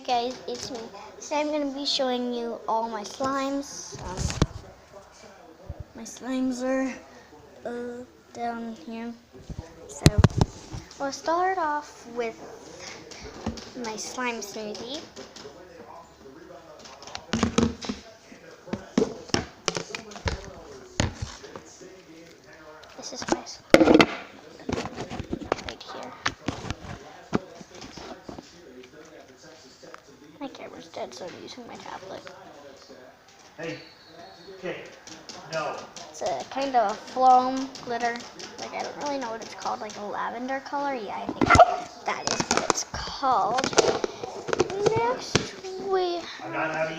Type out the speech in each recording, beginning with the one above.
guys, it's me. Today I'm going to be showing you all my slimes. My slimes are down here. So we'll start off with my slime smoothie. This is my slime right here. My camera's dead, so I'm using my tablet. Hey, okay, no. It's a kind of a foam glitter. Like, I don't really know what it's called, like a lavender color. Yeah, I think that is what it's called. Next, we have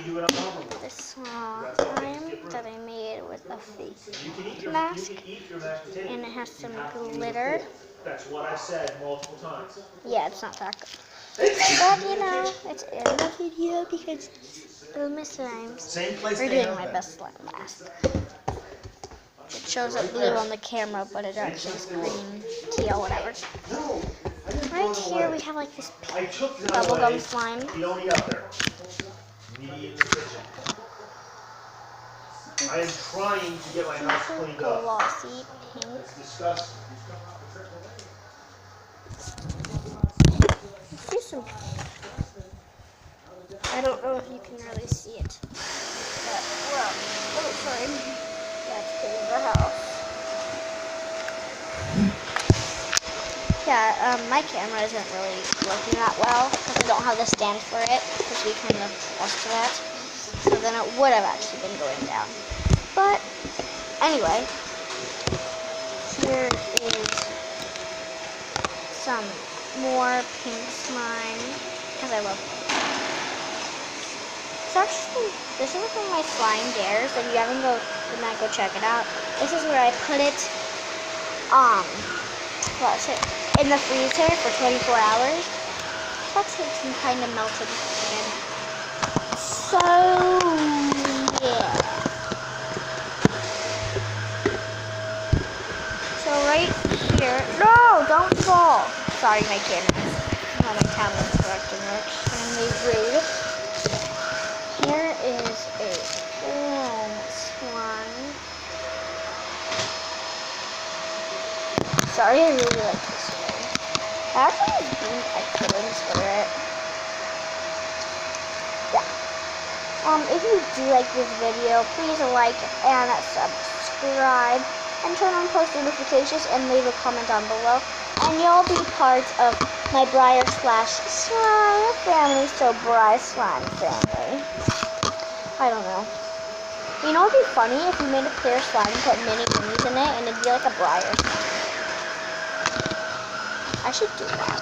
this slime that I made with a face mask, and it has some glitter. That's what I said multiple times. Yeah, it's not that good. But, you know, it's in the video because my slimes are doing my best slime mask. It shows up blue on the camera, but it actually is green, teal, whatever. Right here we have like this pink bubblegum slime. You don't eat up there. You need to eat in the kitchen. I am trying to get my house cleaned up. Glossy pink. It's disgusting. I don't know if you can really see it. But, well, oh, sorry. That's cleaning the house. Yeah, my camera isn't really working that well because I don't have the stand for it because we kind of lost to that. So then it would have actually been going down. But anyway, here is some more pink slime because I love pink. So actually, this is one of my slime dares. If you haven't did not go check it out. This is where I put it in the freezer for 24 hours. That's some kind of melted again. So yeah. So right here, no, don't fall. Sorry, my camera. My tablet's correcting it. Extremely rude. Here is a foam slime. Sorry, I really like this one. I actually think I could insert it. Yeah. If you do like this video, please like and subscribe and turn on post notifications and leave a comment down below. And you'll be part of my breyers / slime family, so Brey slime family. I don't know. You know what would be funny if you made a clear slime and put mini minis in it and it'd be like a breyer. I should do that.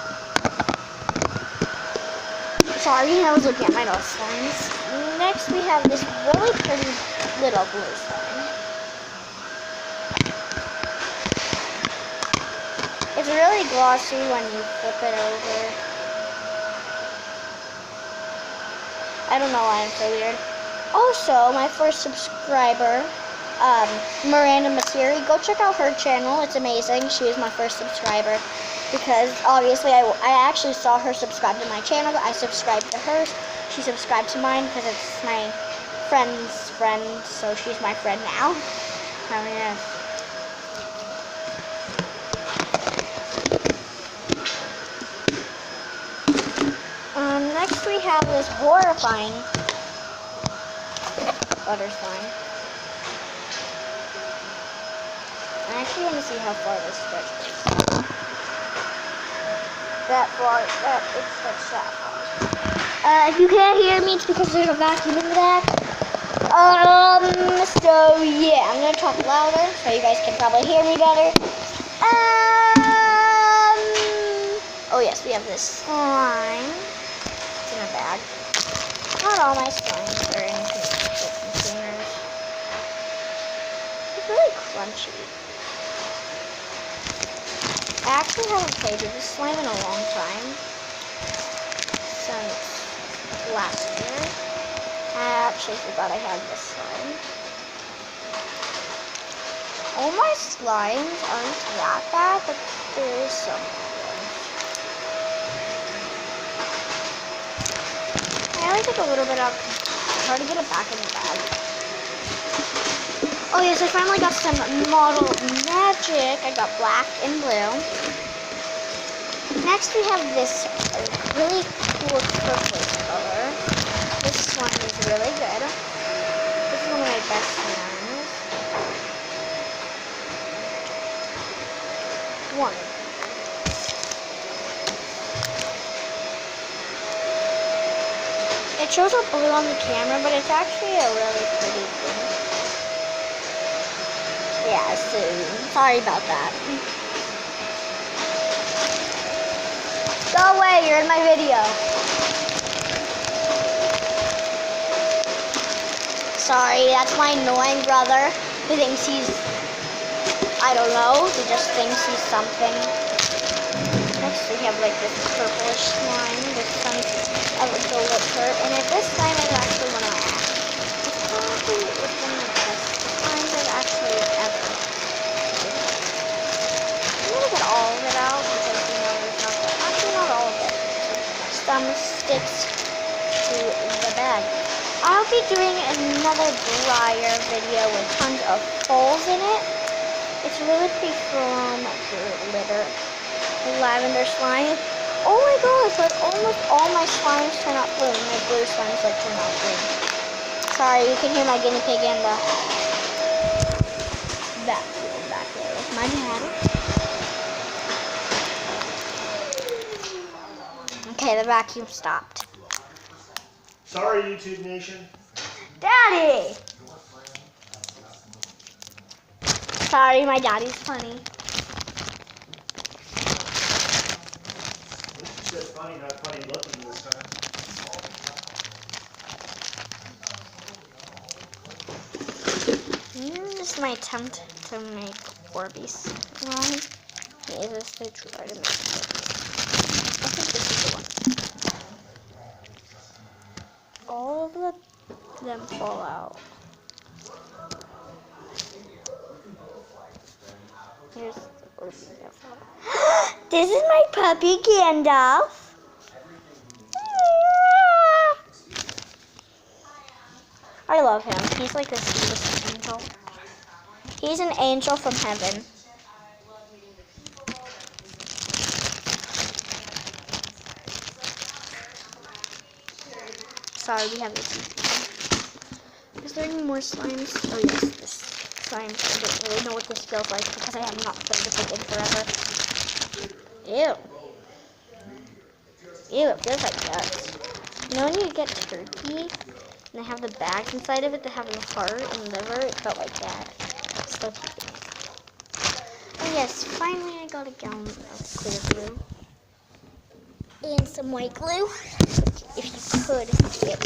Sorry, I was looking at my little slimes. Next we have this really pretty little blue slime. It's really glossy when you flip it over. I don't know why I'm so weird. Also, my first subscriber, Miranda Masiri, go check out her channel. It's amazing. She was my first subscriber because obviously I actually saw her subscribe to my channel. I subscribed to hers. She subscribed to mine because it's my friend's friend, so she's my friend now. Oh, yeah. Next we have this horrifying butter slime. I actually want to see how far this stretches. That far, it stretched that far. If you can't hear me, it's because there's a vacuum in the back. So yeah, I'm gonna talk louder so you guys can probably hear me better. Oh yes, we have this slime. It's in a bag. Not all my slimes are in containers. It's really crunchy. I actually haven't played with this slime in a long time. Since last year. I actually forgot I had this slime. All my slimes aren't that bad, but there is some. take a little bit out. Try to get it back in the bag. Oh yes, I finally got some model magic. I got black and blue. Next we have this really cool purple color. This one is really good. This is one of my best slimes. One. It shows up blue on the camera, but it's actually a really pretty thing. Yeah, so sorry about that. Go away, you're in my video. Sorry, that's my annoying brother who thinks he's, I don't know, he just thinks he's something. Next we have like this purplish slime. This one's a glitter, and this slime is actually one of my It's probably one of the best slimes I've actually ever. I'm gonna get all of it out because you know there's not that. Actually, not all of it. Some sticks to the bag. I'll be doing another breyer video with tons of holes in it. It's really pretty from glitter. Lavender slime. Oh my gosh, like almost all my slimes turn out blue. My blue slimes like turn out green. Sorry, you can hear my guinea pig in the back there with my dad. Okay, the vacuum stopped. Sorry, YouTube Nation. Daddy! Sorry, my daddy's funny. You said funny, not funny looking this time. This is my attempt to make Orbeez slime. Yeah, this is to try to make Orbeez. I think this is the one. All of them fall out. Here's the Orbeez that fall out. This is my puppy Gandalf. I love him. He's like the sweetest angel. He's an angel from heaven. Sorry, we have this. Is there any more slimes? Oh yes, this slime. I don't really know what this feels like because I have not played this in forever. Ew. Ew, it feels like guts. You know when you get turkey and they have the bags inside of it that have the heart and liver? It felt like that. So cute. Oh yes, finally I got a gallon of clear glue. And some white glue. If you could get.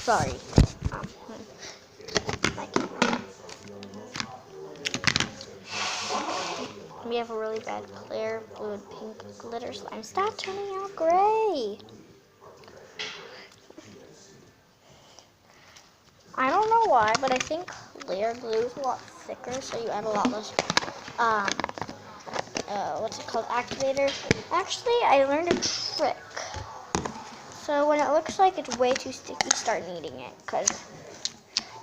Sorry. My camera. We have a really bad clear blue and pink glitter slime. Stop turning out gray. I don't know why, but I think clear glue is a lot thicker, so you add a lot less, what's it called, activator. Actually, I learned a trick. So when it looks like it's way too sticky, start kneading it, and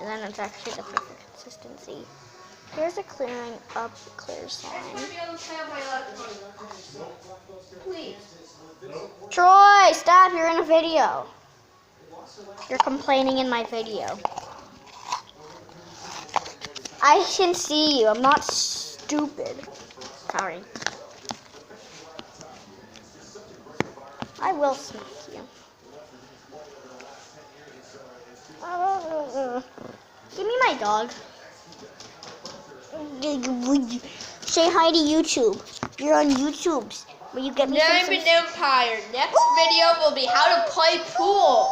then it's actually the perfect consistency. Here's a clearing up clear slime. Please. Troy, stop, you're in a video. You're complaining in my video. I can see you. I'm not stupid. Sorry. I will smack you. Give me my dog. Say hi to YouTube. You're on YouTube. Will you get me some? Diamond Empire. Next video will be how to play pool.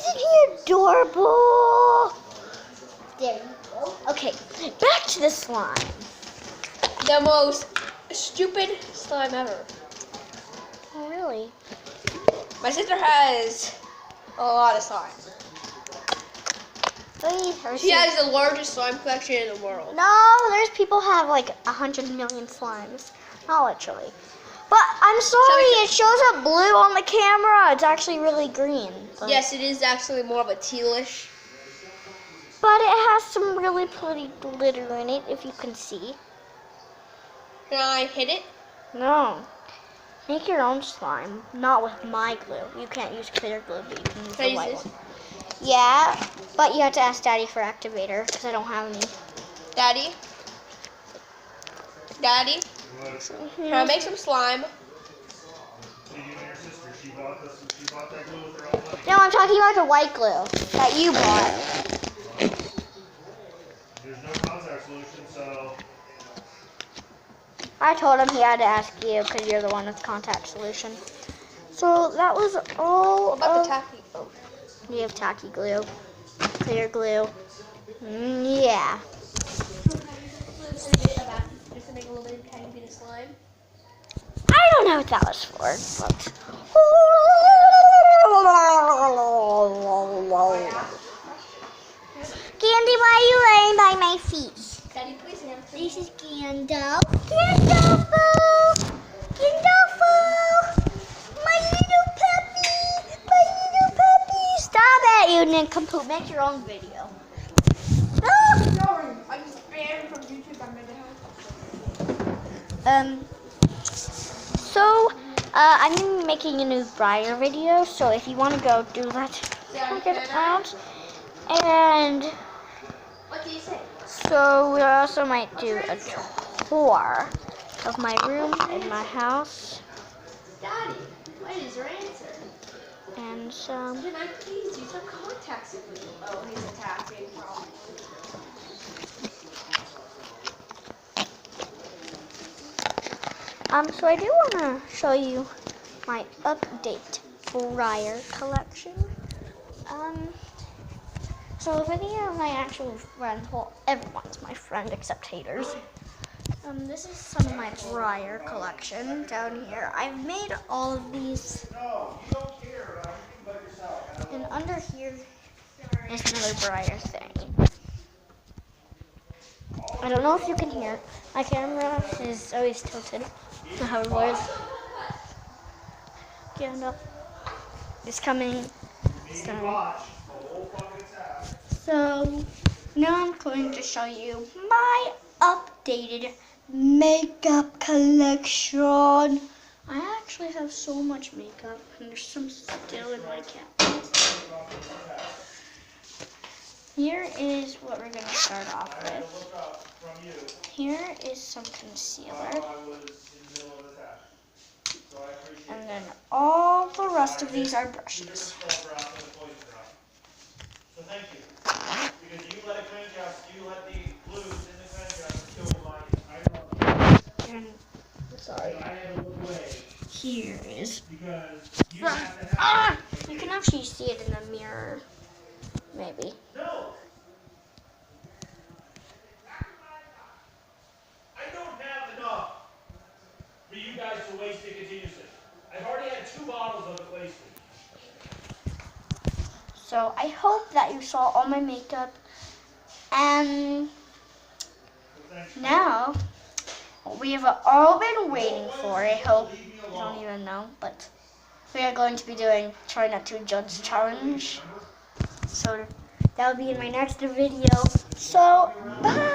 Isn't he adorable? There you go. Okay, back to the slime. The most stupid slime ever. Oh, really? My sister has a lot of slime. She has the largest slime collection in the world. No, there's people who have like 100 million slimes. Not literally. But I'm sorry, it shows up blue on the camera. It's actually really green. But, Yes, it is actually more of a tealish. but it has some really pretty glitter in it, if you can see. Can I hit it? No. Make your own slime, not with my glue. You can't use clear glue, but you can use Can I the use white this? one. Yeah, but you have to ask Daddy for activator, because I don't have any. Daddy? Daddy? Can I make some slime? You and your sister, she bought that glue with her own money. No, I'm talking about the white glue that you bought. There's no contact solution, so I told him he had to ask you because you're the one with contact solution. So that was all. What about the tacky? Oh. We have tacky glue, clear glue. Yeah. Just to make a little bit of tiny bit of slime. I don't know what that was for, but. Candy, why are you laying by my feet? Daddy, please answer. This is Gandalf. Gandalfo! Gandalfo! My little puppy! My little puppy! Stop it, you nincompoop. Make your own video. No! I just ran from YouTube on my So, I'm going to be making a new Breyer video, so if you want to go do that, check it out. And What do you say? so we also might do a tour of my room in my house. Daddy, what is your answer? And some. Can I please use some contacts with you? Oh, he's attacking. So I do want to show you my update Breyer collection. So the video of my actual friend, well, everyone's my friend except haters. This is some of my Breyer collection down here. I've made all of these. And under here is another Breyer thing. I don't know if you can hear it. My camera is always tilted. However, it is. Gandalf is coming. So now I'm going to show you my updated makeup collection. I actually have so much makeup, and there's some still in my cabinet. Here is what we're going to start off with. Here is some concealer. And then all the rest of these are brushes. So thank you. Because you let the blues in the cleanser kill my And sorry. I had to look away. Here is. Because you have to have You can actually see it in the mirror. Maybe. No. I don't have enough for you guys to waste it continuously. I've already had 2 bottles of it wasted. So I hope that you saw all my makeup. And now, what we have all been waiting for, I hope, you don't even know, but we are going to be doing Try Not to Judge Challenge. So that will be in my next video. So, bye!